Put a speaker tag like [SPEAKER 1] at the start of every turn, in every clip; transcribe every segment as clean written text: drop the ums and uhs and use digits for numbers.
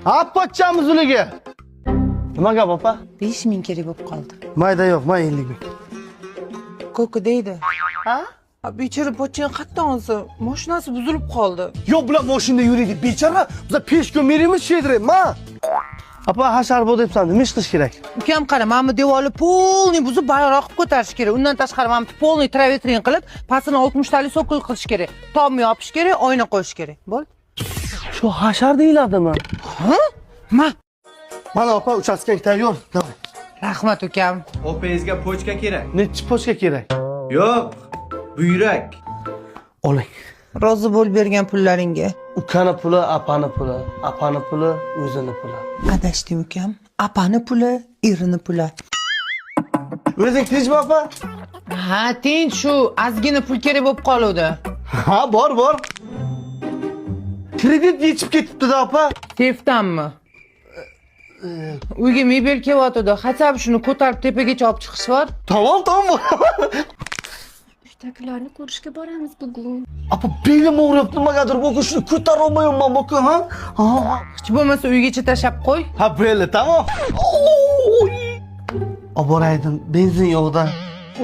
[SPEAKER 1] Pochchamiz uliga. Nima gap, opa?
[SPEAKER 2] 5000 kerak bo'lib qoldi.
[SPEAKER 1] Mayda yo'q, 50 ming.
[SPEAKER 2] Ko'ki deydi.
[SPEAKER 1] Ha?
[SPEAKER 2] Bechora pochchani qayerdan olsa, mashinasi buzilib qoldi.
[SPEAKER 1] Yo'q, bular moshinada yuradi. Bechora, biz peshko merimiz shedre, ma. Opa, hashar bo'l debsan, nima ish qilish kerak?
[SPEAKER 2] Ukam qara, mana bu devorni polniy buzib bayroq qilib ko'tarish kerak. Undan tashqari mana bu polniy travetrin qilib, pastini 60 talik sokol qilish kerak. Tomni yopish kerak, oyna qo'yish kerak. Bo'l.
[SPEAKER 1] Shu hashar deyiladimi?
[SPEAKER 2] Ha?
[SPEAKER 1] Mana opa, uchastkang tayyor. Davay.
[SPEAKER 2] Rahmat ukam.
[SPEAKER 3] Opangizga pochka kerak.
[SPEAKER 1] Nechi pochka kerak?
[SPEAKER 3] Yo'q, buyrak.
[SPEAKER 1] Oling.
[SPEAKER 2] Rozi bo'l bergan pullaringga.
[SPEAKER 1] Ukani puli, apani puli, apani puli, o'zini puli.
[SPEAKER 2] Adashdim ukam. Apani puli, erini puli.
[SPEAKER 1] O'zing tinchmi, opa?
[SPEAKER 2] Ha, tinch, shu ozgina pul kerak bo'lib qoluvdi.
[SPEAKER 1] Ha, bor. Kredit yechib ketibdi-da, opa.
[SPEAKER 2] Tefdanmi? Uyga mebel kelyotdi. Hatto shuni ko'tarib tepagacha olib chiqishvar.
[SPEAKER 1] Tamam.
[SPEAKER 4] Uydagilarni ko'rishga boramiz bugun.
[SPEAKER 1] Opa, belim og'riyapti, nimagadir bu shuni ko'tara olmayapman, boku, ha?
[SPEAKER 2] Hech bo'lmasa uygacha tashab qo'y.
[SPEAKER 1] Ha, bo'ldi, tamam. Oboraydim, benzin yo'qda.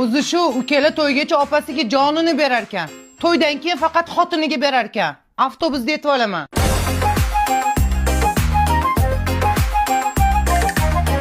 [SPEAKER 2] O'zi shu ukala to'ygacha opasiga jonini berar ekan. To'ydan keyin faqat xotiniga berar ekan. Avtobusda yetib olaman.